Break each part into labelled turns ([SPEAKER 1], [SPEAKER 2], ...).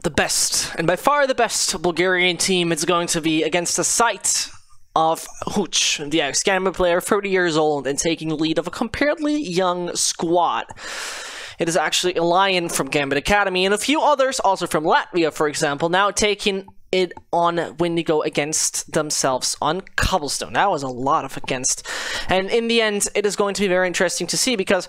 [SPEAKER 1] the best, and by far the best Bulgarian team is going to be against the site of Huch, the ex-Gambit player, 30 years old, and taking the lead of a comparatively young squad. It is actually a Lion from Gambit Academy, and a few others, also from Latvia, for example, now taking it on Windigo against themselves on Cobblestone. That was a lot of against. And in the end, it is going to be very interesting to see, because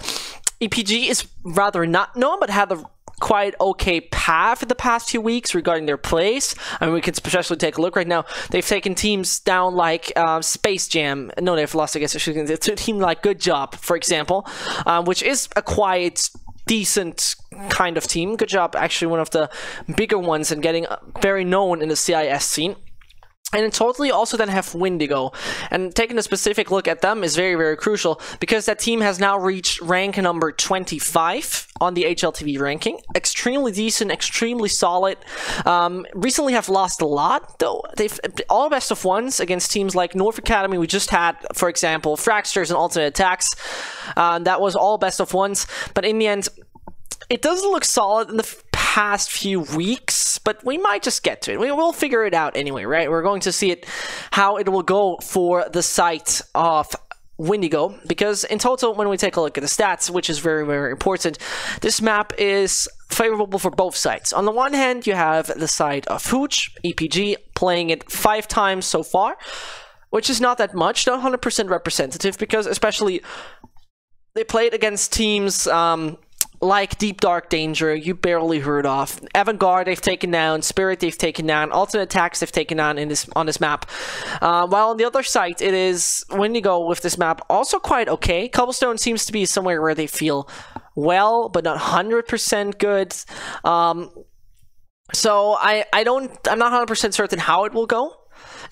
[SPEAKER 1] EPG is rather not known, but had a quite okay path in the past few weeks regarding their plays. I mean, we can especially take a look right now. They've taken teams down like Space Jam. No, they've lost against a team like Good Job, for example, which is a quite decent kind of team. Good Job, actually one of the bigger ones and getting very known in the CIS scene. And in total, you also then have Windigo. And taking a specific look at them is very, very crucial, because that team has now reached rank number 25 on the HLTV ranking. Extremely decent, extremely solid. Recently have lost a lot, though. They've all best of ones against teams like North Academy. We just had, for example, Fragsters and Alternate Attacks. That was all best of ones. But in the end, it doesn't look solid in the past few weeks, but we might just get to it. We will figure it out anyway, right? We're going to see it, how it will go for the site of Windigo, because in total, when we take a look at the stats, which is very, very important, this map is favorable for both sides. On the one hand, you have the side of Hooch, EPG, playing it 5 times so far, which is not that much, not 100% representative, because especially they played against teams like Deep Dark Danger, you barely heard of. Avant-Garde they've taken down, Spirit they've taken down, Alternate Attacks they've taken down on this map. While on the other side, it is Windigo with this map also quite okay. Cobblestone seems to be somewhere where they feel well, but not 100% good. So I'm not 100% certain how it will go,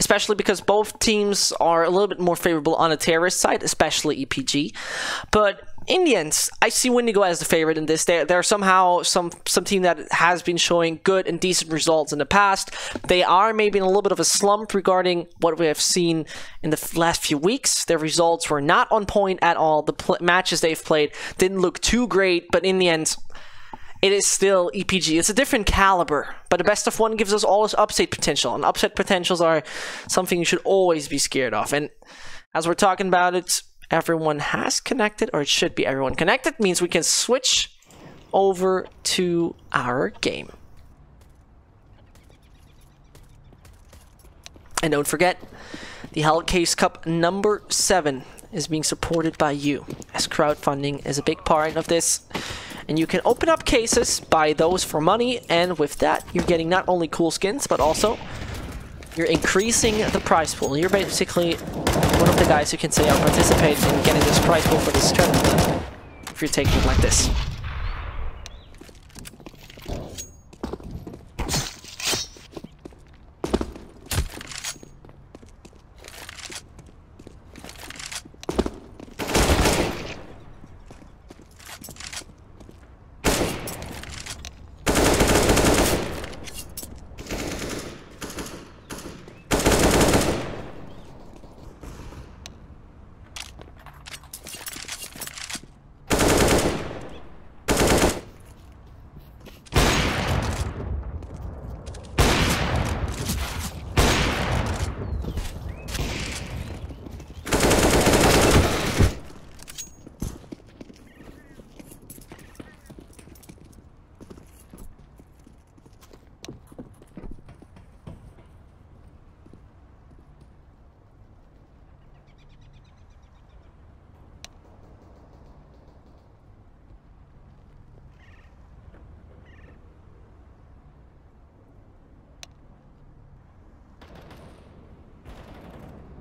[SPEAKER 1] especially because both teams are a little bit more favorable on the terrorist side, especially EPG. But in the end, I see Windigo as the favorite in this. They're somehow some team that has been showing good and decent results in the past. They are maybe in a little bit of a slump regarding what we have seen in the last few weeks. Their results were not on point at all. The matches they've played didn't look too great, but in the end, it is still EPG. It's a different caliber, but the best of one gives us all this upset potential, and upset potentials are something you should always be scared of. And as we're talking about it, everyone has connected, or it should be everyone connected, means we can switch over to our game. And don't forget, the HellCase Cup number 7 is being supported by you, as crowdfunding is a big part of this. And you can open up cases, buy those for money, and with that, you're getting not only cool skins, but also you're increasing the prize pool. You're basically one of the guys who can say, I'll participate in getting this prize pool for this tournament, if you're taking it like this.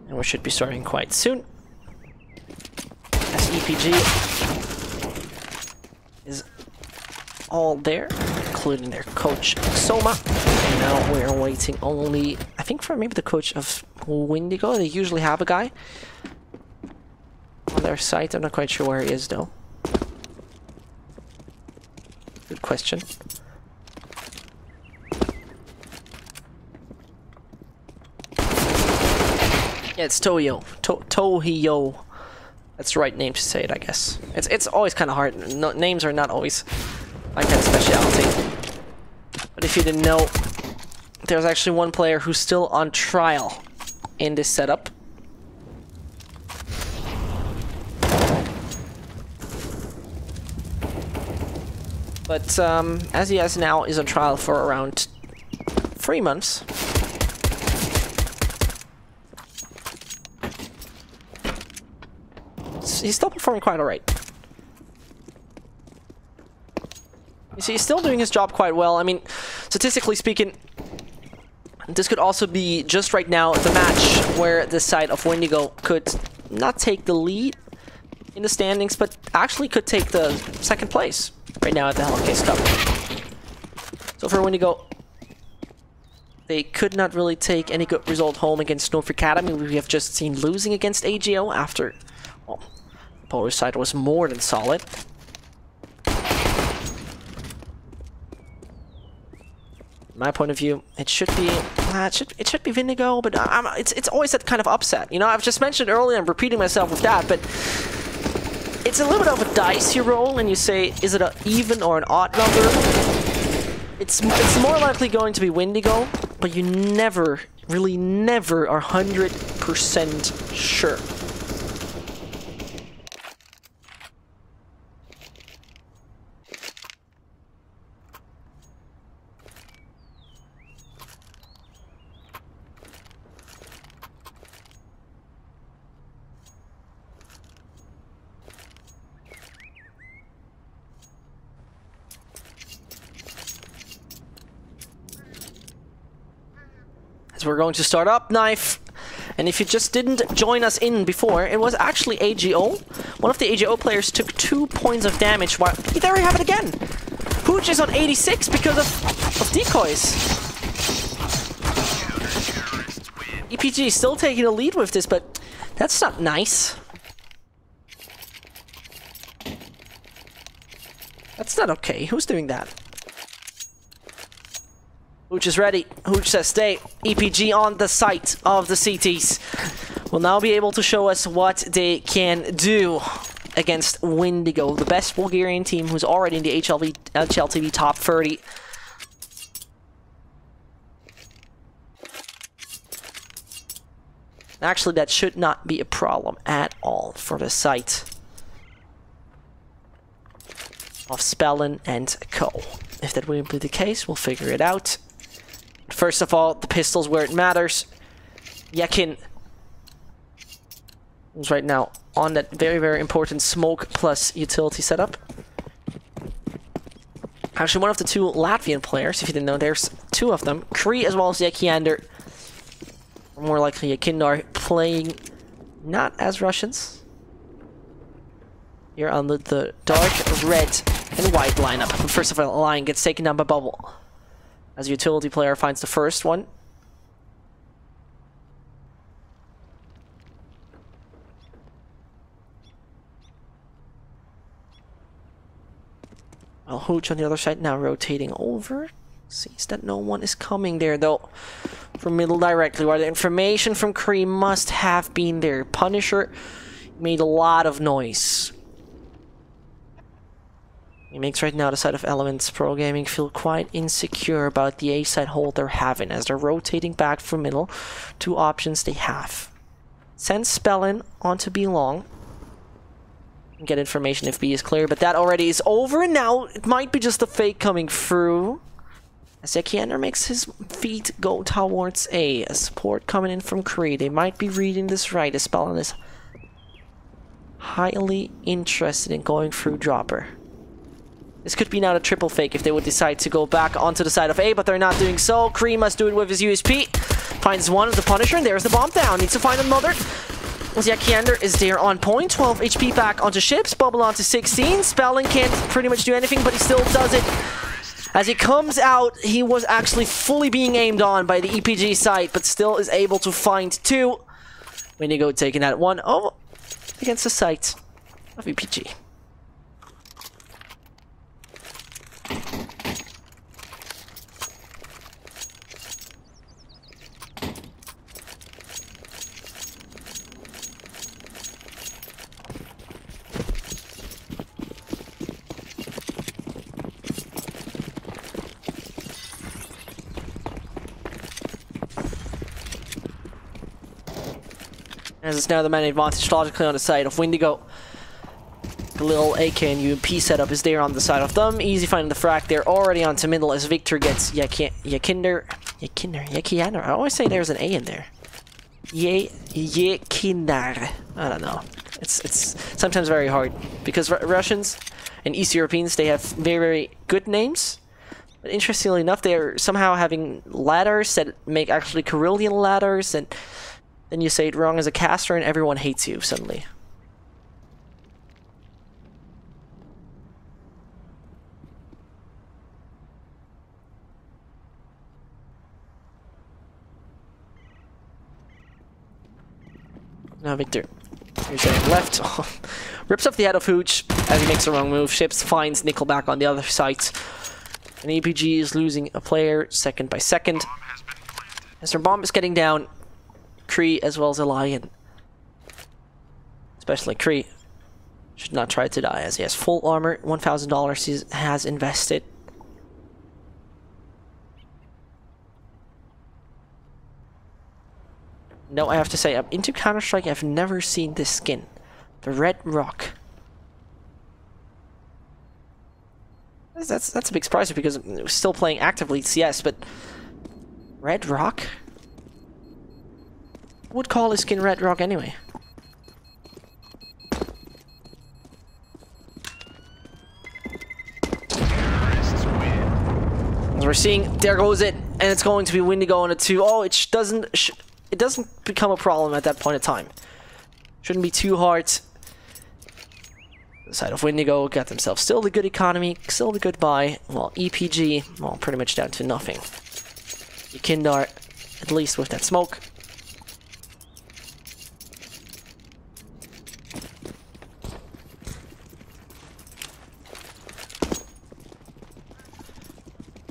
[SPEAKER 1] And we should be starting quite soon, as EPG is all there, including their coach Soma. And now we're waiting only, I think, for maybe the coach of Windigo. They usually have a guy on their site. I'm not quite sure where he is though. Good question. Yeah, it's Tohio. Tohio. That's the right name to say it, I guess. It's always kind of hard. Names are not always my kind of specialty. But if you didn't know, there's actually one player who's still on trial in this setup. But as he has now is on trial for around 3 months. He's still performing quite alright. You see, he's still doing his job quite well. I mean, statistically speaking, this could also be just right now the match where the side of Windigo could not take the lead in the standings, but actually could take the second place right now at the HellCase Cup. So for Windigo, they could not really take any good result home against North Academy. We have just seen losing against AGO after, well, Polish side was more than solid. My point of view, it should be it should be Windigo, but it's always that kind of upset. You know, I've just mentioned earlier, I'm repeating myself with that, but it's a little bit of a dice you roll, and you say, is it an even or an odd number? It's more likely going to be Windigo, but you never, really never are 100% sure. As we're going to start up Knife, and if you just didn't join us in before, it was actually AGO. One of the AGO players took 2 points of damage. While there we have it again. Hooch is on 86 because of decoys. EPG still taking the lead with this, but that's not nice. That's not okay. Who's doing that? Hooch is ready. Hooch says stay. EPG on the site of the CTs will now be able to show us what they can do against Windigo, the best Bulgarian team who's already in the HLTV top 30. Actually, that should not be a problem at all for the site of Spellin and Co. If that wouldn't be the case, we'll figure it out. First of all, the pistol's where it matters. Yakin is right now on that very, very important smoke plus utility setup. Actually, one of the 2 Latvian players, if you didn't know, there's 2 of them. Kree as well as Yakiander. More likely Yakin are playing not as Russians. Here on the dark red and white lineup. But first of all, Lion gets taken down by Bubble as a utility player finds the first one. Well, Hooch on the other side now rotating over. Sees that no one is coming there though from middle directly, where the information from Kree must have been there. Punisher made a lot of noise. It makes right now the side of Elements Pro Gaming feel quite insecure about the A side hold they're having as they're rotating back from middle. 2 options they have. Send Spellin onto B long. Get information if B is clear, but that already is over, and now it might be just a fake coming through. As Yakiander makes his feet go towards A. A support coming in from Kree. They might be reading this right, as Spellin is highly interested in going through Dropper. This could be now the triple fake if they would decide to go back onto the side of A, but they're not doing so. Kree must do it with his USP. Finds one of the Punisher, and there's the bomb down. Needs to find another. Yakiander is there on point. 12 HP back onto ships. Bubble onto 16. Spellin can't pretty much do anything, but he still does it. As he comes out, he was actually fully being aimed on by the EPG side, but still is able to find 2. Windigo taking that one over against the site of EPG. As it's now the man advantage logically on the side of Windigo. The little AK and UMP setup is there on the side of them. Easy finding the frag. They're already onto middle as Victor gets Yakinder. I always say there's an A in there. Yakinder. I don't know. It's sometimes very hard because Russians and East Europeans, they have very, very good names. But interestingly enough, they're somehow having letters that make actually Cyrillic letters, and then you say it wrong as a caster and everyone hates you suddenly. Now Victor, here's saying left, rips off the head of Hooch as he makes the wrong move. Ships finds Nickelback on the other side. And EPG is losing a player second by second. As their bomb is getting down, Kree as well as a Lion. Especially Kree should not try to die as he has full armor. $1,000 he has invested. No, I have to say, I'm into Counter-Strike. I've never seen this skin. The Red Rock. That's a big surprise because it was still playing actively CS, but Red Rock? Who would call his skin Red Rock anyway? As we're seeing, there goes it, and it's going to be Windigo on a 2. Oh, it doesn't become a problem at that point in time. Shouldn't be too hard. The side of Windigo got themselves still the good economy, still the good buy. Well, EPG, well, pretty much down to nothing. Kindar, at least with that smoke.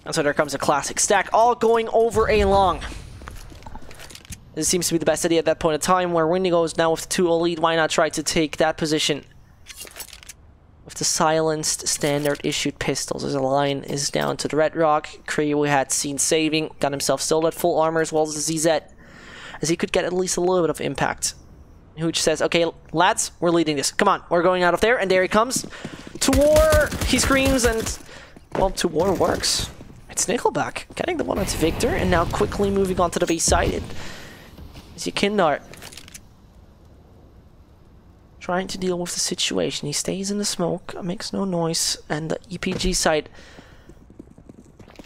[SPEAKER 1] And so there comes a classic stack, all going over A long. This seems to be the best idea at that point in time, where Windigo is now with the 2-0 lead. Why not try to take that position with the silenced standard issued pistols? As the line is down to the Red Rock. Kree we had seen saving, got himself still at full armor as well as the ZZ, as he could get at least a little bit of impact. Hooch says, okay, lads, we're leading this. Come on, we're going out of there, and there he comes. To war, he screams, and, well, to war works. It's Nickelback getting the one onto Victor, and now quickly moving on to the B side. Is Kindar trying to deal with the situation? He stays in the smoke, makes no noise, and the EPG side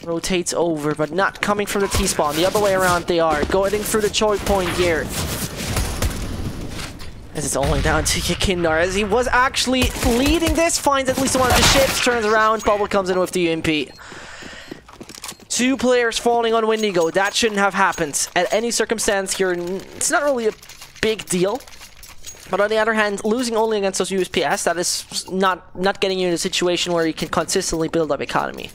[SPEAKER 1] rotates over, but not coming from the T-spawn. The other way around they are. Going through the choke point here. As it's only down to Yakindar, as he was actually leading this, finds at least one of the ships, turns around, Bubble comes in with the UMP. 2 players falling on Windigo. That shouldn't have happened. At any circumstance here, it's not really a big deal. But on the other hand, losing only against those USPS, that is not getting you in a situation where you can consistently build up economy.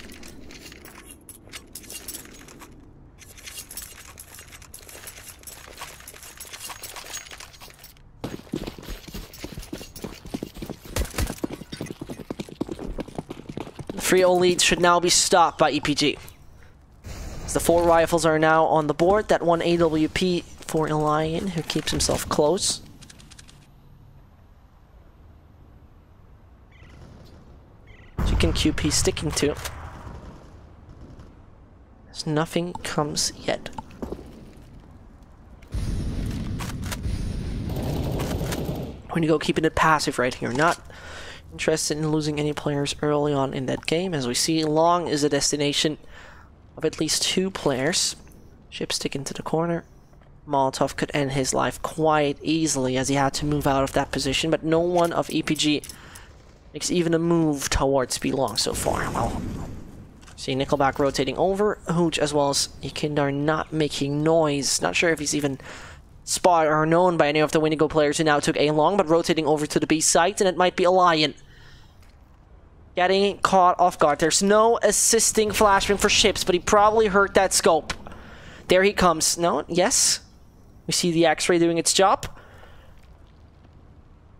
[SPEAKER 1] The 3-0 lead should now be stopped by EPG. The 4 rifles are now on the board. That one AWP for Lion, who keeps himself close. Chicken QP sticking to. As nothing comes yet. Windigo keeping it passive right here. Not interested in losing any players early on in that game. As we see, long is a destination of at least 2 players. Ship stick into the corner. Molotov could end his life quite easily as he had to move out of that position, but no one of EPG makes even a move towards B long so far. Well, see Nickelback rotating over. Hooch as well as Yakindar not making noise. Not sure if he's even spotted or known by any of the Windigo players who now took A long, but rotating over to the B site, and it might be a Lion. Getting caught off guard. There's no assisting flashbang for ships, but he probably heard that scope. There he comes. No? Yes? We see the X-ray doing its job.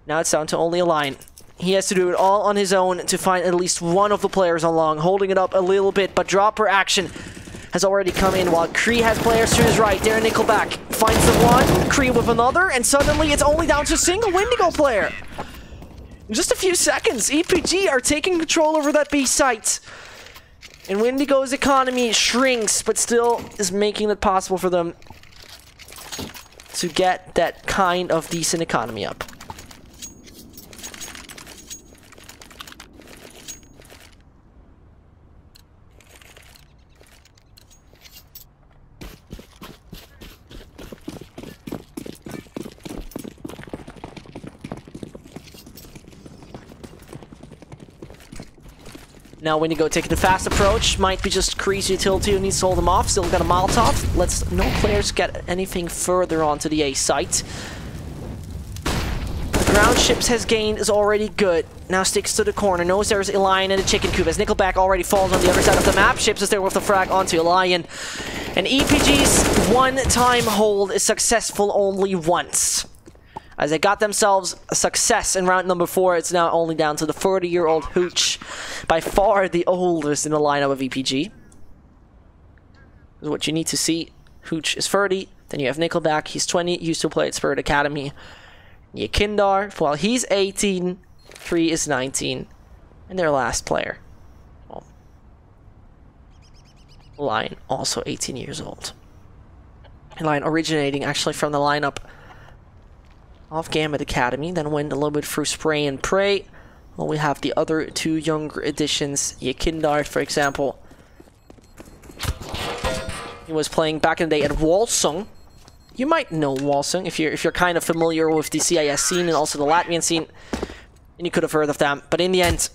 [SPEAKER 1] Now it's down to only a Lion. He has to do it all on his own to find at least one of the players on long. Holding it up a little bit, but dropper action has already come in, while Kree has players to his right. There, Nickelback finds the one, Kree with another, and suddenly it's only down to a single Windigo player. In just a few seconds, EPG are taking control over that B site. And Windigo's economy shrinks, but still is making it possible for them to get that kind of decent economy up. Now Windigo taking the fast approach. Might be just Kree's utility who needs to hold them off. Still got a Molotov. Let's no players get anything further onto the A site. The ground ships has gained is already good. Now sticks to the corner. Knows there's a lion in the chicken coop. As Nickelback already falls on the other side of the map. Ships is there with the frag onto a lion. And EPG's one-time hold is successful only once. As they got themselves a success in round number 4, it's now only down to the 30-year-old Hooch. By far the oldest in the lineup of EPG. This is what you need to see. Hooch is 30. Then you have Nickelback. He's 20. Used to play at Spirit Academy. Yakindar, well, he's 18. 3 is 19. And their last player. Well, Lion, also 18 years old. Lion originating actually from the lineup of Gambit Academy, then went a little bit through Spray and Pray. Well, we have the other 2 younger additions, Yakindar, for example. He was playing back in the day at Walsung. You might know Walsung if you're kind of familiar with the CIS scene and also the Latvian scene, and you could have heard of them. But in the end,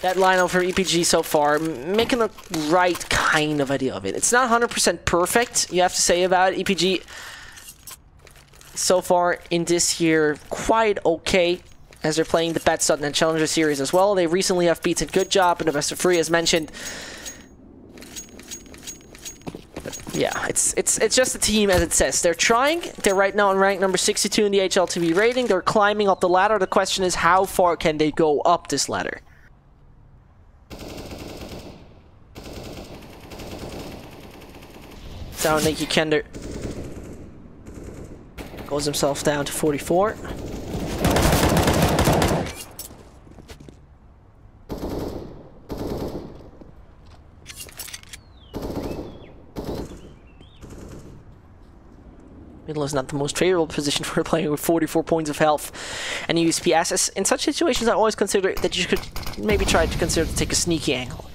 [SPEAKER 1] that lineup for EPG so far, making the right kind of idea of it. It's not 100% perfect, you have to say about it. EPG so far in this year quite okay, as they're playing the Bet.net Challenger Series as well. They recently have beaten Good Job in the best of 3 as mentioned. But yeah, it's just a team as it says. They're trying. They're right now on rank number 62 in the HLTV rating. They're climbing up the ladder. The question is, how far can they go up this ladder? Sound like Yakindar goes himself down to 44. Middle is not the most favorable position for playing with 44 points of health and USPS. In such situations, I always consider that you could maybe try to consider to take a sneaky angle.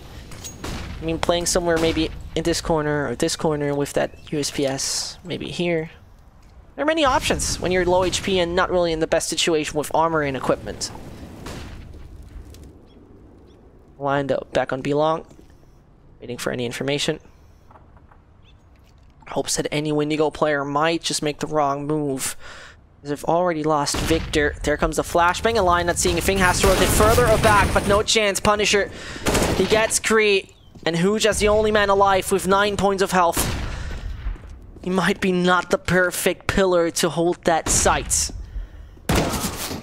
[SPEAKER 1] I mean, playing somewhere maybe in this corner or this corner with that USPS, maybe here. There are many options when you're low HP and not really in the best situation with armor and equipment. Lined up back on B-Long, waiting for any information. Hopes that any Windigo player might just make the wrong move. As they've already lost Victor. There comes the flashbang. A line not seeing a thing, has to rotate further or back, but no chance. Punisher, he gets Kree, and Hooch as the only man alive with 9 points of health. He might be not the perfect pillar to hold that site.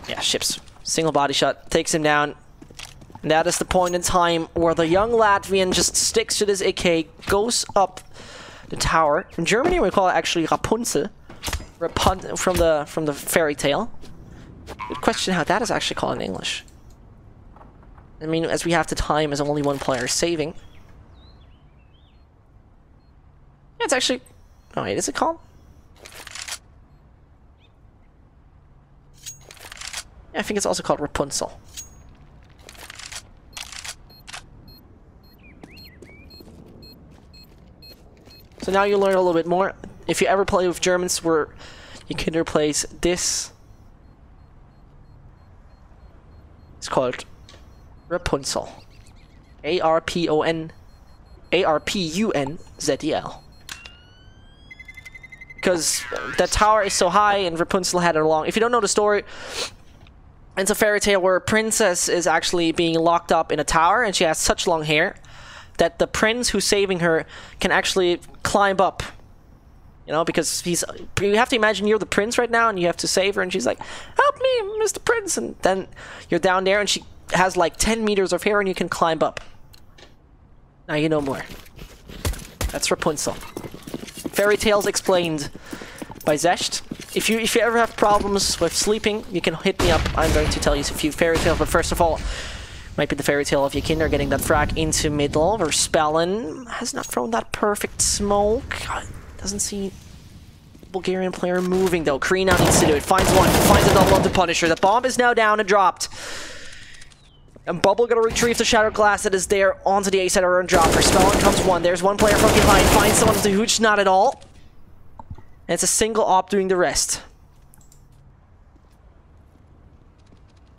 [SPEAKER 1] Yeah, ships. Single body shot. Takes him down. And that is the point in time where the young Latvian just sticks to this AK, goes up the tower. In Germany, we call it actually Rapunzel. From the fairy tale. Good question how that is actually called in English. I mean, as we have the time as only one player saving. Yeah, it's actually... Oh wait, is it called? Yeah, I think it's also called Rapunzel. So now you learn a little bit more. If you ever play with Germans where you can replace this, it's called Rapunzel. A-R-P-U-N-Z-E-L. Because that tower is so high and Rapunzel had it along. If you don't know the story, it's a fairy tale where a princess is actually being locked up in a tower and she has such long hair that the prince who's saving her can actually climb up. You know, because you have to imagine you're the prince right now and you have to save her and she's like, help me, Mr. Prince. And then you're down there and she has like 10 meters of hair and you can climb up. Now you know more. That's Rapunzel. Fairy tales explained by Zesht. If you ever have problems with sleeping, you can hit me up. I'm going to tell you a few fairy tales, but first of all, might be the fairy tale of Yakinder getting that frag into middle, where Spellin has not thrown that perfect smoke. Doesn't see Bulgarian player moving though. Kree now needs to do it. Finds one, finds a double onto Punisher. The bomb is now down and dropped. And Bubble gonna retrieve the Shattered Glass that is there onto the A side and dropper. Spellin comes one. There's one player from behind. Finds someone to Hooch, not at all. And it's a single op doing the rest.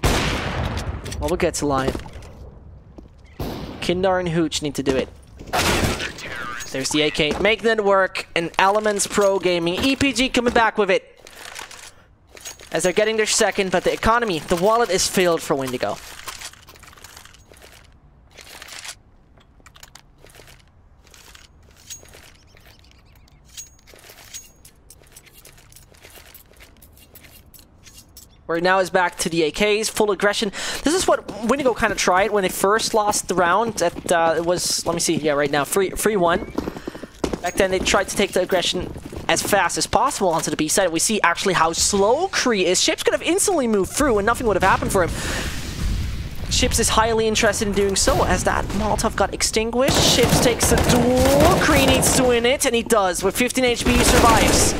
[SPEAKER 1] Bubble gets a line. Kindar and Hooch need to do it. There's the AK. Making it work. And Elements Pro Gaming. EPG coming back with it. As they're getting their second, but the economy, the wallet is filled for Windigo. Where now is back to the AKs, full aggression. This is what Windigo kind of tried when they first lost the round. At, it was, let me see, yeah, right now, 3-1. Back then they tried to take the aggression as fast as possible onto the B side. We see actually how slow Kree is. Ships could have instantly moved through and nothing would have happened for him. Ships is highly interested in doing so as that Molotov got extinguished. Ships takes the duel. Kree needs to win it, and he does. With 15 HP, he survives.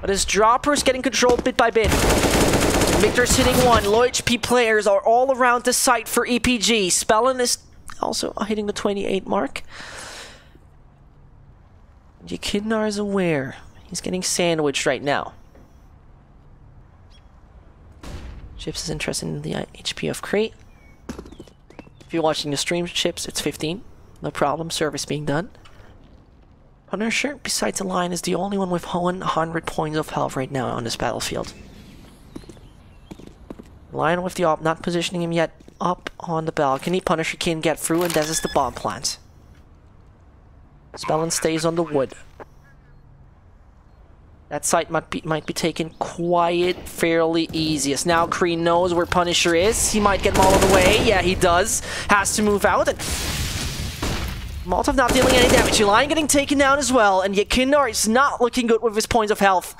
[SPEAKER 1] But his dropper's getting controlled bit by bit. Victor's hitting one. Low HP players are all around the site for EPG. Spellin is also hitting the 28 mark. Yakidnar is aware. He's getting sandwiched right now. Chips is interested in the HP of Kree. If you're watching the stream, Chips, it's 15. No problem. Service being done. Punisher, besides the line, is the only one with 100 points of health right now on this battlefield. Lion with the op, not positioning him yet up on the balcony. Punisher can get through, and this is the bomb plant. Spellin stays on the wood. That site might be taken quiet, fairly easy. As now Kree knows where Punisher is. He might get mauled away. Yeah, he does. Has to move out. And Molotov not dealing any damage. Lion getting taken down as well. And Yakindar is not looking good with his points of health.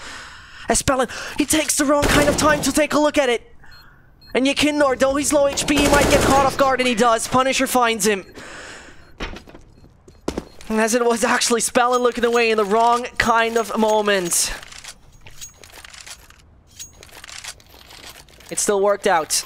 [SPEAKER 1] As Spellin, he takes the wrong kind of time to take a look at it. And Yakindar, though he's low HP, he might get caught off guard, and he does. Punisher finds him. As it was actually Spellin looking away in the wrong kind of moment. It still worked out.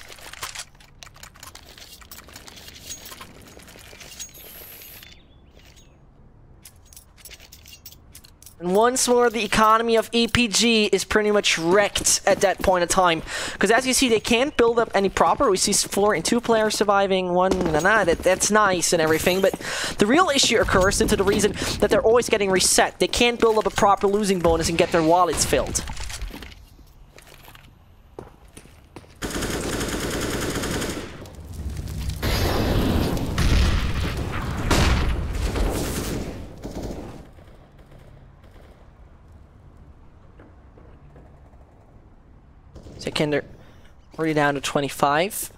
[SPEAKER 1] And once more, the economy of EPG is pretty much wrecked at that point of time. Because as you see, they can't build up any proper. We see 4 and 2 players surviving, that's nice and everything. But the real issue occurs into the reason that they're always getting reset. They can't build up a proper losing bonus and get their wallets filled. Kinder already down to 25.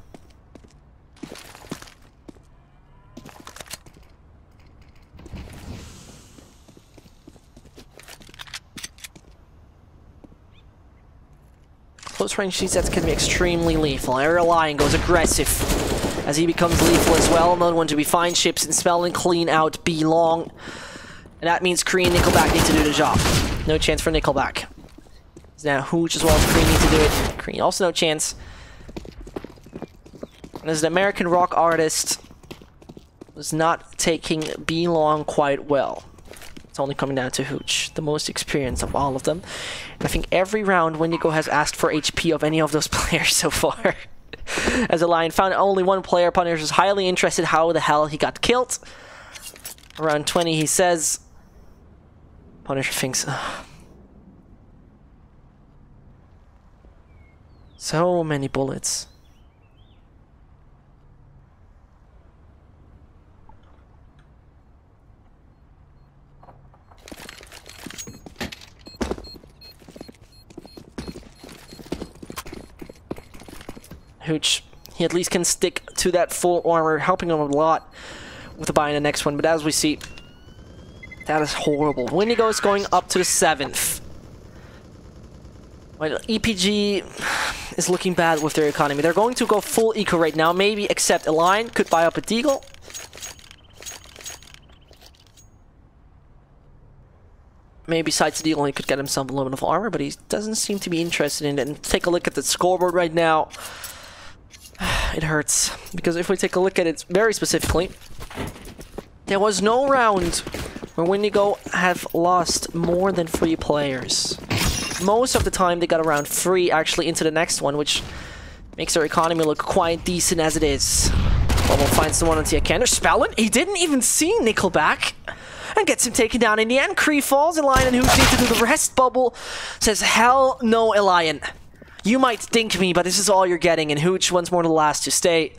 [SPEAKER 1] Close range CSATs can be extremely lethal. Aerial Lion goes aggressive as he becomes lethal as well. Another one to be fine. Ships and Spellin clean out B long. And that means Kree and Nickelback need to do the job. No chance for Nickelback. Now Hooch as well as Kree need to do it. Kree also no chance. And as an American rock artist, was not taking B long quite well. It's only coming down to Hooch, the most experienced of all of them. And I think every round Windigo has asked for HP of any of those players so far. As a Lion found only one player, Punisher is highly interested how the hell he got killed. Around 20 he says. Punisher thinks, so many bullets. Hooch, he at least can stick to that full armor, helping him a lot with the buy in the next one. But as we see, That is horrible. Windigo is going up to the 7th. Well, EPG is looking bad with their economy. They're going to go full eco right now. Maybe accept a line. Could buy up a deagle. Maybe sides the deagle and he could get himself a little bit of armor, but he doesn't seem to be interested in it. And take a look at the scoreboard right now. It hurts. Because if we take a look at it very specifically, there was no round where Windigo have lost more than 3 players. Most of the time they got around 3 actually into the next one, which makes their economy look quite decent as it is. Bubble finds the one on Tiakander. Spellin, he didn't even see Nickelback and gets him taken down in the end. Kree falls, Elian and Hooch need to do the rest. Bubble says, hell no, Elian. You might dink me, but this is all you're getting. And Hooch once more the last to stay.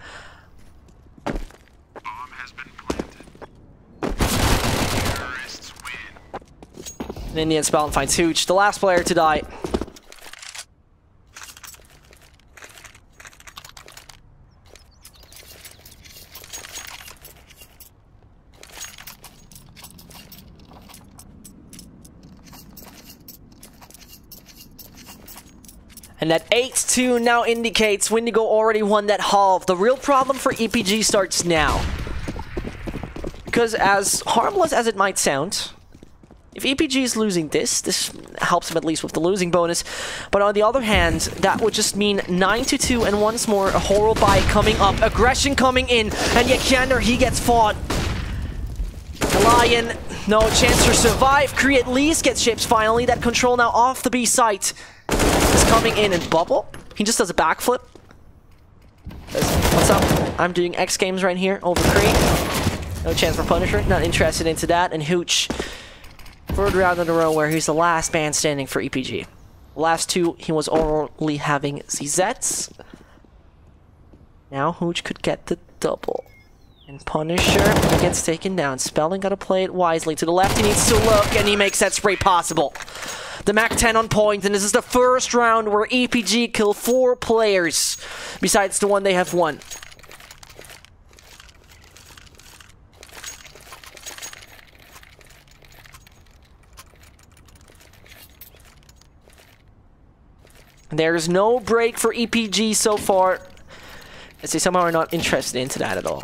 [SPEAKER 1] And in the end, Spellin finds Hooch, the last player to die. And that 8-2 now indicates Windigo already won that half. The real problem for EPG starts now. Because as harmless as it might sound, if EPG is losing this helps him at least with the losing bonus. But on the other hand, that would just mean 9-2, and once more, a horror bite coming up, aggression coming in, and Yakander, he gets fought. The Lion, no chance to survive. Kree at least gets ships finally. That control now off the B site is coming in, and Bubble, he just does a backflip. What's up? I'm doing X Games right here over Kree. No chance for Punisher, not interested into that, and Hooch. Third round in a row where he's the last man standing for EPG. Last 2, he was only having ZZs. Now Hooch could get the double. And Punisher gets taken down. Spellin gotta play it wisely. To the left, he needs to look, and he makes that spray possible. The MAC-10 on point, and this is the first round where EPG kill 4 players, besides the one they have won. There's no break for EPG so far, as they somehow are not interested into that at all.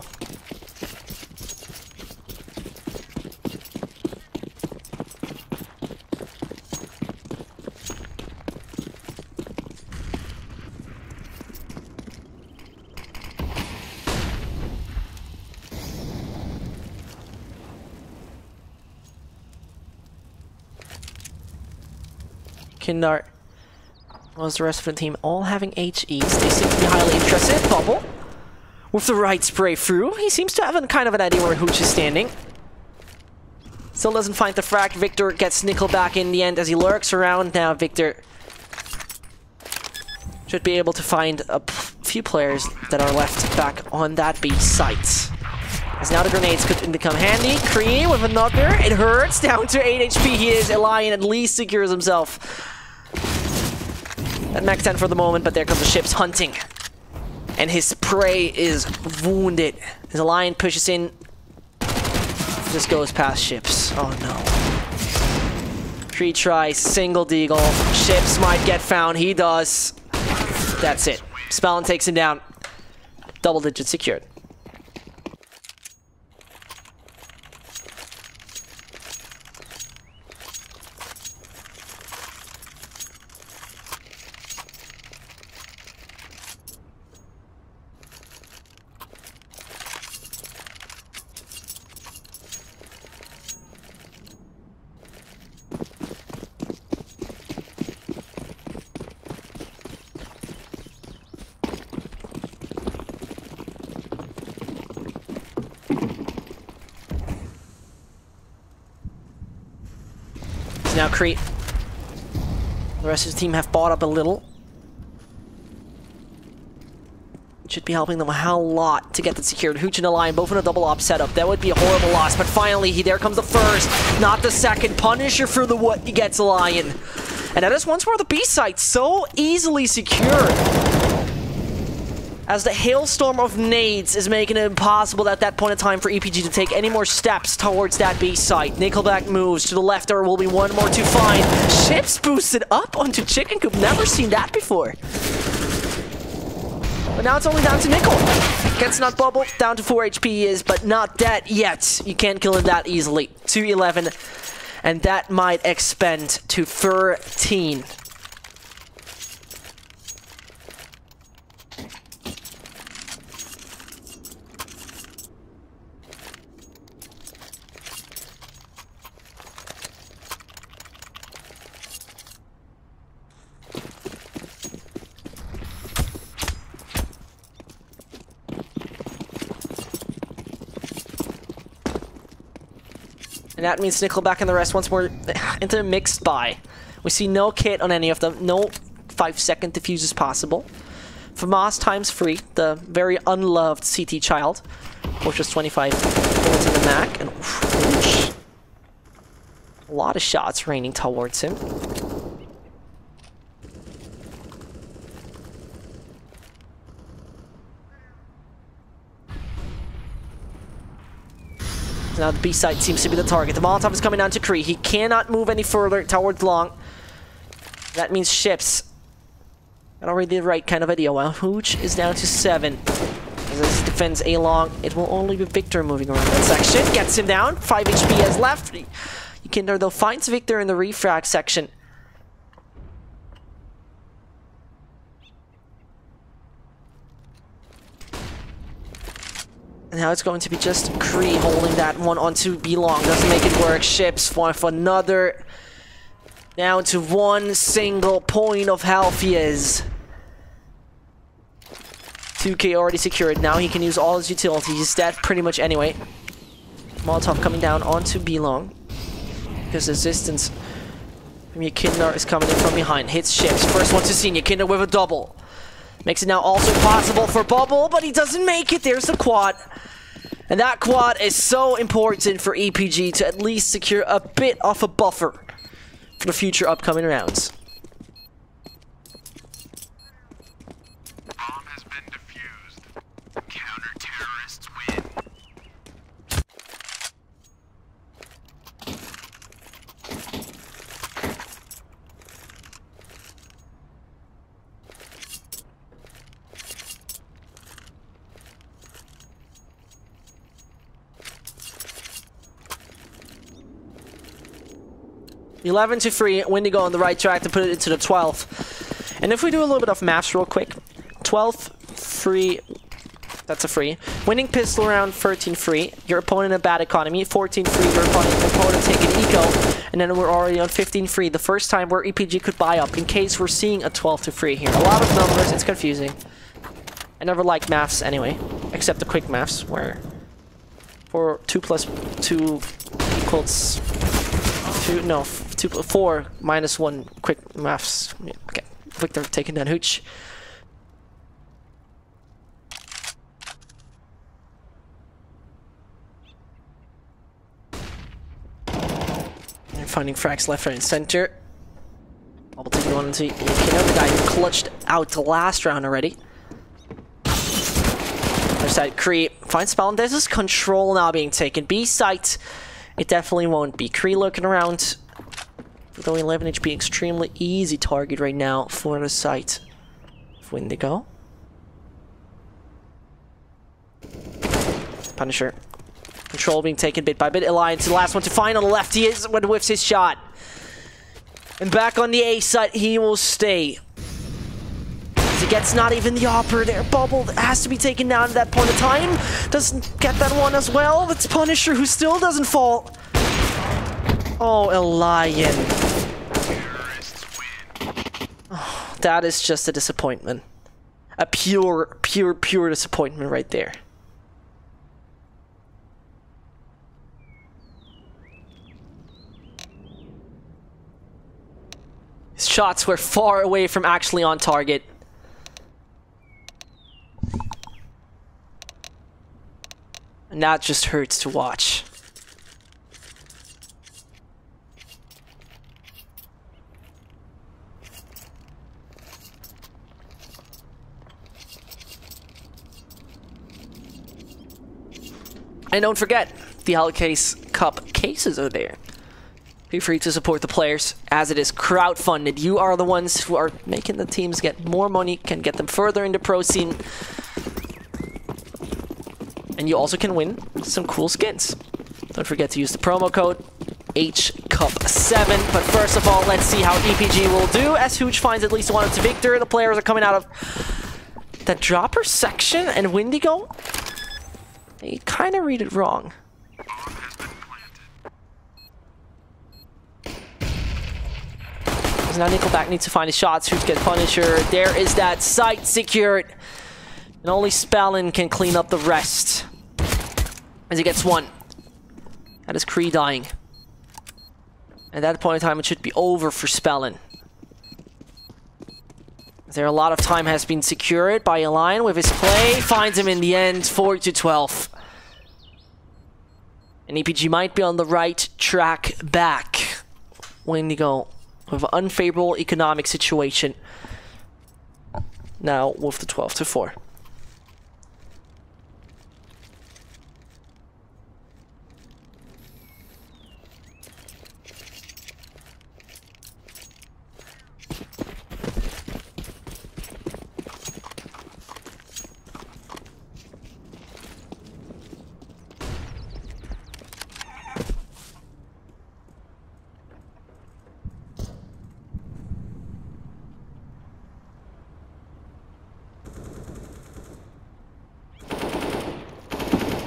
[SPEAKER 1] Kindart, was the rest of the team all having HEs? They seem to be highly interested. Bubble with the right spray through. He seems to have kind of an idea where Hooch is standing. Still doesn't find the frag. Victor gets Nickelback in the end as he lurks around. Now Victor should be able to find a few players that are left back on that B site. As now the grenades could become handy. Kree with another. It hurts. Down to 8 HP. He is. Elian at least secures himself. At MAC-10 for the moment, but there comes the ships hunting. And his prey is wounded. As a lion pushes in, just goes past ships. Oh no. Kree tries, single deagle. Ships might get found. He does. That's it. Spellin takes him down. Double digit secured. Now Kree. The rest of the team have bought up a little. Should be helping them a hell lot to get that secured. Hooch and Elian both in a double op setup. That would be a horrible loss, but finally, there comes the first, not the second. Punisher for the what he gets Elian. And that is once more the B site so easily secured. as the hailstorm of nades is making it impossible at that point in time for EPG to take any more steps towards that B site. Nickelback moves to the left. There will be one more to find. Ships boosted up onto Chicken Coop. Never seen that before. But now it's only down to Nickel. Gets not bubbled. Down to 4 HP he is, but not dead yet. You can't kill him that easily. 211. And that might expand to 13. And that means Nickelback and the rest once more into a mixed buy. We see no kit on any of them. No 5-second diffuse is possible. FAMAS times free, the very unloved CT child. Which is 25 bullets in the Mac. And oof, a lot of shots raining towards him. Now the B site seems to be the target. The Molotov is coming down to Kree. He cannot move any further towards long. That means ships. Got already the right kind of idea. While Hooch is down to 7. As this defends A long, it will only be Victor moving around that section. Gets him down. 5 HP has left. Kinder though finds Victor in the refrag section. And now it's going to be just Kree holding that one onto B-Long. Doesn't make it work. Ships for another. Down to one single point of health he is. 2K already secured. Now he can use all his utilities. He's dead pretty much anyway. Molotov coming down onto B-Long. His resistance from Yakindar is coming in from behind. Hits ships. First one to see Yakinder with a double. Makes it now also possible for Bubble, but he doesn't make it. There's the quad. And that quad is so important for EPG to at least secure a bit of a buffer for the future upcoming rounds.
[SPEAKER 2] Bomb has been defused. Counter-terrorists win.
[SPEAKER 1] $11 to 3, Windigo on the right track to put it into the 12th. And if we do a little bit of maths real quick, 12 free, that's a free. Winning pistol round, 13 free. Your opponent a bad economy, 14 free. Your opponent taking eco, and then we're already on 15 free. The first time where EPG could buy up in case we're seeing a 12 to 3 here. A lot of numbers, it's confusing. I never liked maths anyway, except the quick maths where for 2 plus 2 equals 2, no, 4 minus 1 quick maths. Okay, Victor taking down Hooch. And finding frags left, right, and center. Bubble taking one into Yakino, the guy who clutched out the last round already. Other side, Kree finds spell, and this is control now being taken. B site. It definitely won't be. Kree looking around. With only 11 HP, extremely easy target right now for the site of Windigo. Punisher. Control being taken bit by bit. Alliance, the last one to find on the left. He is when whiffs his shot. And back on the A site, he will stay. As he gets not even the opera there. Bubble has to be taken down at that point of time. Doesn't get that one as well. It's Punisher who still doesn't fall. Oh, a lion. Oh, that is just a disappointment. A pure disappointment right there. His shots were far away from actually on target. And that just hurts to watch. And don't forget, the HellCase Cup cases are there. Feel free to support the players as it is crowdfunded. You are the ones who are making the teams get more money, can get them further into pro scene. And you also can win some cool skins. Don't forget to use the promo code HCUP7. But first of all, let's see how EPG will do as Hooch finds at least one to Victor. The players are coming out of that dropper section, and Windigo, they kind of read it wrong. Now Nickelback needs to find his shots. Hooch gets Punisher. There is that site secured. And only Spellin can clean up the rest. As he gets one. That is Kree dying. At that point in time, it should be over for Spellin. There, a lot of time has been secured by Align with his play. Finds him in the end, 4-12. And EPG might be on the right track back. Windigo with an unfavorable economic situation. Now with the 12-4.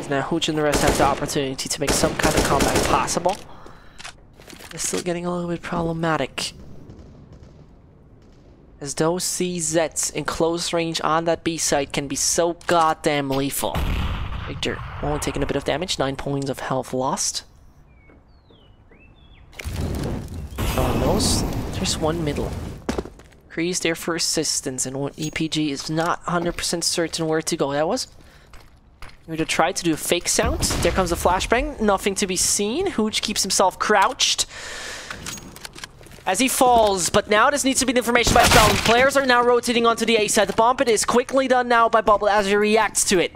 [SPEAKER 1] Now Hooch and the rest have the opportunity to make some kind of comeback possible. It's still getting a little bit problematic, as those CZs in close range on that B site can be so goddamn lethal. Victor only taking a bit of damage, 9 points of health lost. Oh no, there's one middle. Kree's there for assistance, and EPG is not 100% certain where to go. That was... We're gonna try to do a fake sound. There comes a flashbang. Nothing to be seen. Hooch keeps himself crouched as he falls, but now this needs to be the information by Spellin. Players are now rotating onto the A side. The bomb it is quickly done now by Bubble as he reacts to it.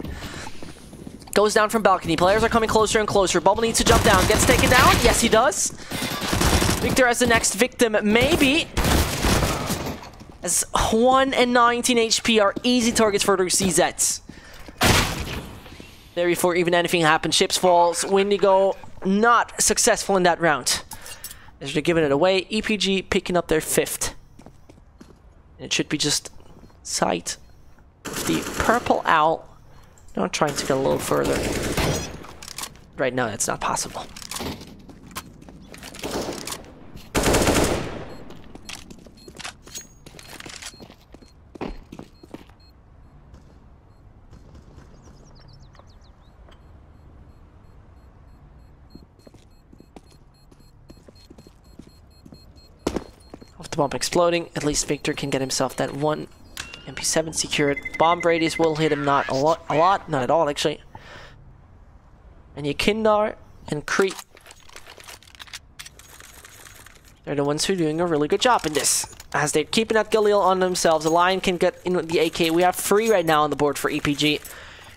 [SPEAKER 1] Goes down from balcony. Players are coming closer and closer. Bubble needs to jump down. Gets taken down. Yes, he does. Victor as the next victim, maybe. As 1 and 19 HP are easy targets for their CZs. There before even anything happens, Ships falls. Windigo not successful in that round. As they're giving it away, EPG picking up their 5th. And it should be just sight with the purple owl. Now I'm trying to get a little further. Right now, that's not possible. With the bomb exploding, at least Victor can get himself that one MP7 secured. Bomb radius will hit him not a lot, not at all actually. And Yakindar and Kree, they're the ones who are doing a really good job in this. As they're keeping that Galil on themselves, the Lion can get in with the AK. We have 3 right now on the board for EPG.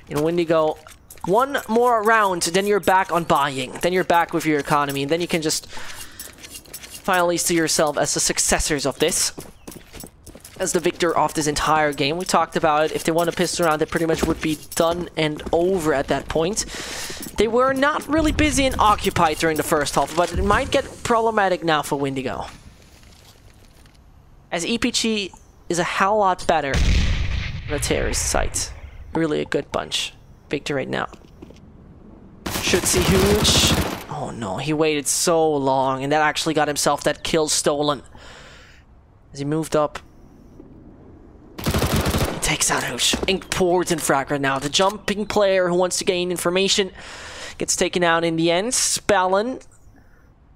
[SPEAKER 1] In Windigo, one more round, then you're back on buying. Then you're back with your economy, and then you can just finally see yourself as the successors of this. As the victor of this entire game. We talked about it. If they won a pistol round, it pretty much would be done and over at that point. They were not really busy and occupied during the first half, but it might get problematic now for Windigo. As EPG is a hell lot better than a terrorist site. Really a good bunch. Victor right now. Should see Hooch. Oh no, he waited so long, and that actually got himself that kill stolen. As he moved up. He takes out Hooch. Important frag right now. The jumping player who wants to gain information gets taken out in the end. Spellin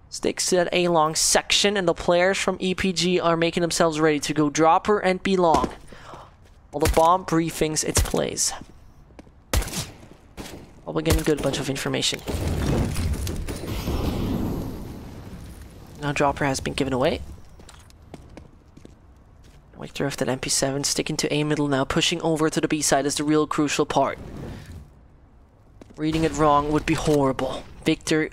[SPEAKER 1] sticks to that A-long section, and the players from EPG are making themselves ready to go dropper and be long. While the bomb briefings its plays. Well, we're getting a good bunch of information. Now dropper has been given away. Victor with that MP7 sticking to A middle now, pushing over to the B side is the real crucial part. Reading it wrong would be horrible. Victor...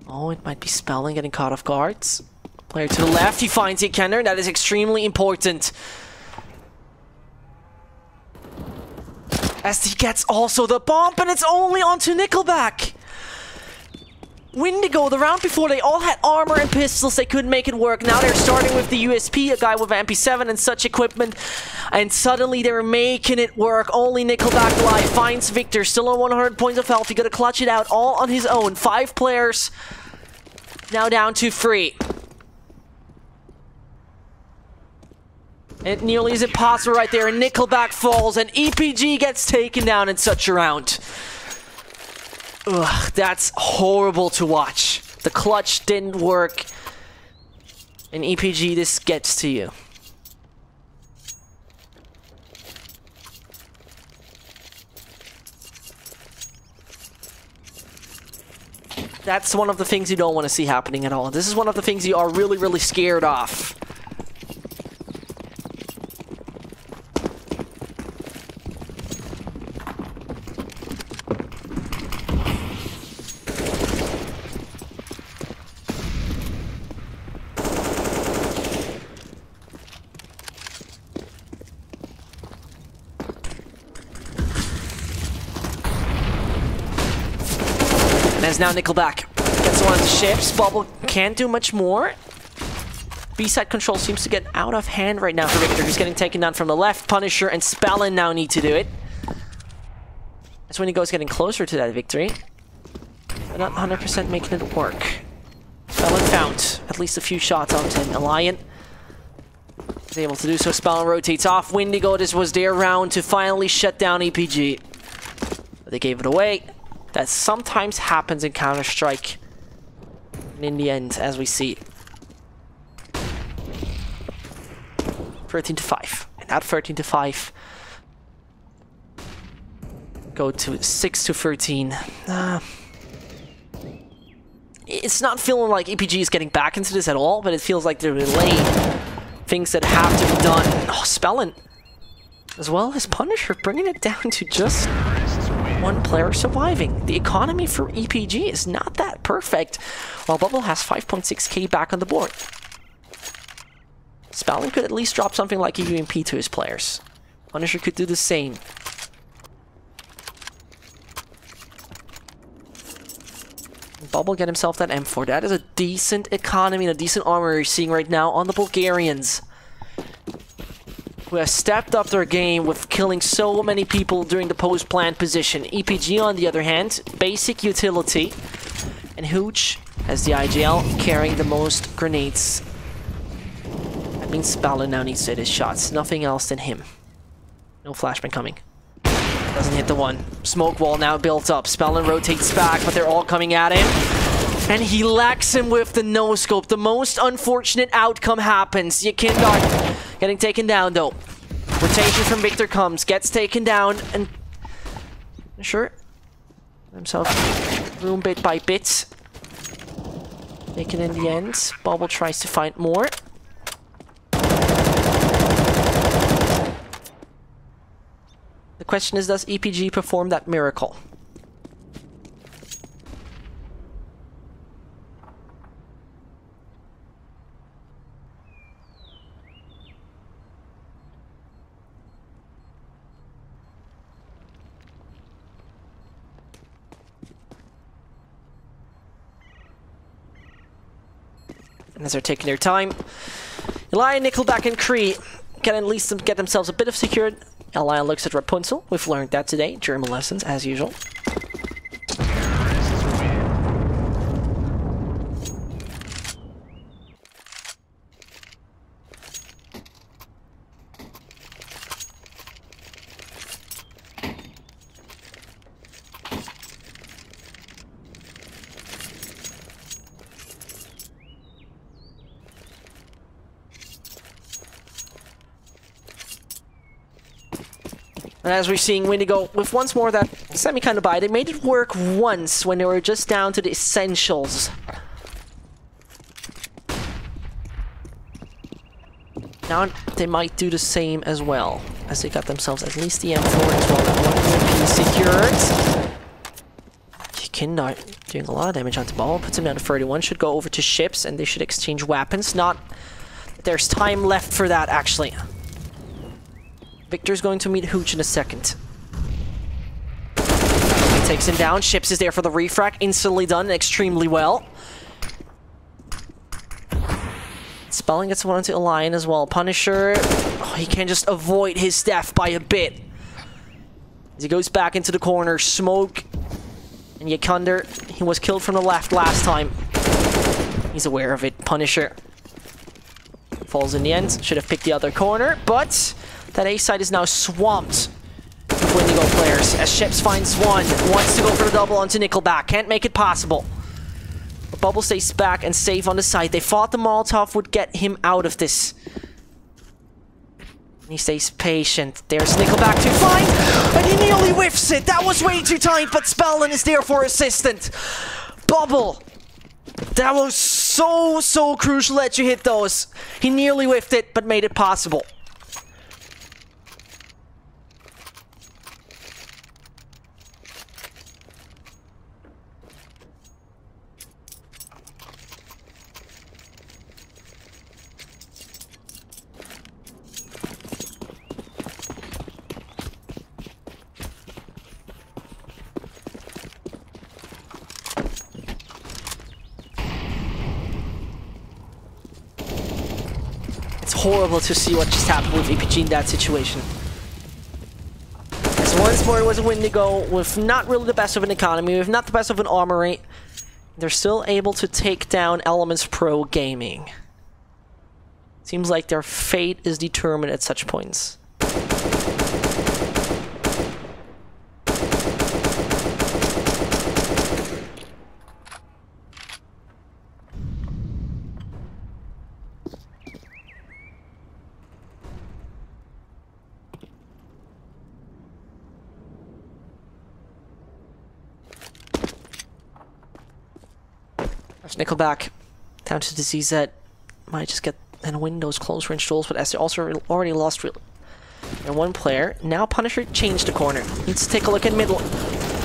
[SPEAKER 1] Oh, it might be Spelling getting caught off guards. Player to the left, he finds the Kenner. That is extremely important. As he gets also the bomb, and it's only onto Nickelback. Windigo, the round before, they all had armor and pistols. They couldn't make it work. Now they're starting with the USP, a guy with MP7 and such equipment. And suddenly they're making it work. Only Nickelback alive finds Victor, still on 100 points of health. He gotta clutch it out all on his own. 5 players, now down to 3. It nearly is impossible right there, and Nickelback falls, and EPG gets taken down in such a round. Ugh, that's horrible to watch. The clutch didn't work, and EPG, this gets to you. That's one of the things you don't want to see happening at all. This is one of the things you are really, really scared of. As now Nickelback gets one of the ships. Bubble can't do much more. B-side control seems to get out of hand right now for Victor, who's getting taken down from the left. Punisher and Spellin now need to do it. That's when he goes getting closer to that victory. But not 100% making it work. Spellin found at least a few shots onto him. Alliant is able to do so. Spellin rotates off. Windigo, this was their round to finally shut down EPG. But they gave it away. That sometimes happens in Counter-Strike. And in the end, as we see. 13-5. And that 13-5 go to 6-13. It's not feeling like EPG is getting back into this at all, but it feels like they're delaying things that have to be done. Oh, Spellin, as well as Punisher, bringing it down to just one player surviving. The economy for EPG is not that perfect, while Bubble has 5.6k back on the board. Spellin could at least drop something like a UMP to his players. Punisher could do the same. Bubble get himself that M4. That is a decent economy and a decent armor you're seeing right now on the Bulgarians, who have stepped up their game with killing so many people during the post-plant position. EPG, on the other hand, basic utility. And Hooch has the IGL, carrying the most grenades. That means Spellin now needs to hit his shots. Nothing else than him. No flashbang coming. Doesn't hit the one. Smoke wall now built up. Spellin rotates back, but they're all coming at him. And he lacks him with the no-scope. The most unfortunate outcome happens. Yakindar getting taken down, though. Rotation from Victor comes, gets taken down, and... Sure. Himself room bit by bit. Taken in the end. Bubble tries to find more. The question is, does EPG perform that miracle? And as they're taking their time, Eli, Nickelback, and Cree can at least get themselves a bit of secured. Eli looks at Rapunzel. We've learned that today. German lessons, as usual. And as we're seeing Windigo with once more that semi kind of buy, they made it work once when they were just down to the essentials. Now they might do the same as well, as they got themselves at least the M4 as well. That 1 secured. Kindar doing a lot of damage onto Ball, puts him down to 31, should go over to ships, and they should exchange weapons. There's time left for that, actually. Victor's going to meet Hooch in a second. He takes him down, ships is there for the refract, instantly done, extremely well. Spelling gets one onto a line as well. Punisher, he can just avoid his death by a bit. As he goes back into the corner, Smoke and Yekunder, he was killed from the left last time. He's aware of it. Punisher falls in the end. Should have picked the other corner, but that A side is now swamped with Windigo players. As Ships finds one, wants to go for the double onto Nickelback. Can't make it possible. But Bubble stays back and safe on the side. They thought the Molotov would get him out of this. He stays patient. There's Nickelback to find, and he nearly whiffs it. That was way too tight, but Spellin is there for assistant. Bubble. That was so crucial that you hit those. He nearly whiffed it, but made it possible. Horrible to see what just happened with EPG in that situation. As once more it was a Windigo with not really the best of an economy, with not the best of an armory. They're still able to take down Elements Pro Gaming. Seems like their fate is determined at such points. Nickelback down to the ZZ. Might just get and Windows close range tools, but as they also already lost and one player. Now Punisher changed the corner. Needs to take a look at middle.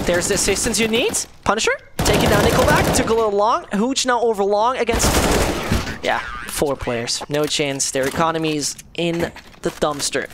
[SPEAKER 1] There's the assistance you need. Punisher taking down Nickelback. Took a little long. Hooch now over long against 4 players. No chance. Their economy is in the dumpster.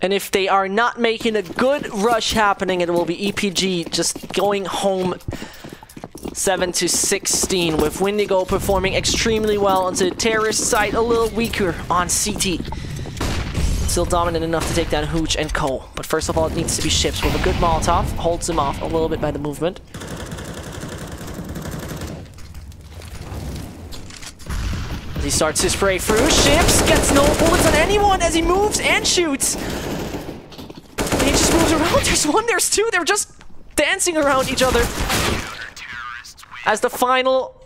[SPEAKER 1] And if they are not making a good rush happening, it will be EPG just going home 7-16, with Windigo performing extremely well on the terrorist side, a little weaker on CT. Still dominant enough to take down Hooch and Co. But first of all, it needs to be Ships with a good Molotov. Holds him off a little bit by the movement. As he starts to spray through, Ships gets no bullets on anyone as he moves and shoots. And he just moves around. There's one, there's two. They're just dancing around each other. As the final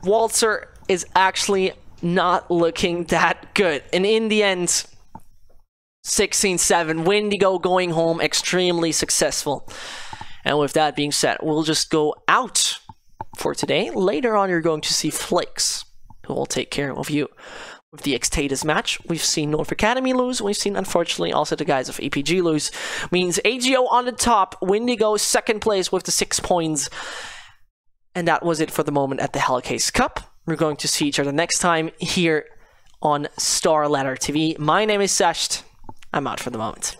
[SPEAKER 1] waltzer is actually not looking that good. And in the end, 16-7, Windigo going home extremely successful. And with that being said, we'll just go out for today. Later on, you're going to see Flakes, who will take care of you with the Xtatus match. We've seen North Academy lose. We've seen, unfortunately, also the guys of EPG lose. Means AGO on the top, Windigo second place with the 6 points. And that was it for the moment at the HellCase Cup. We're going to see each other next time here on Star Ladder TV. My name is Sesht. I'm out for the moment.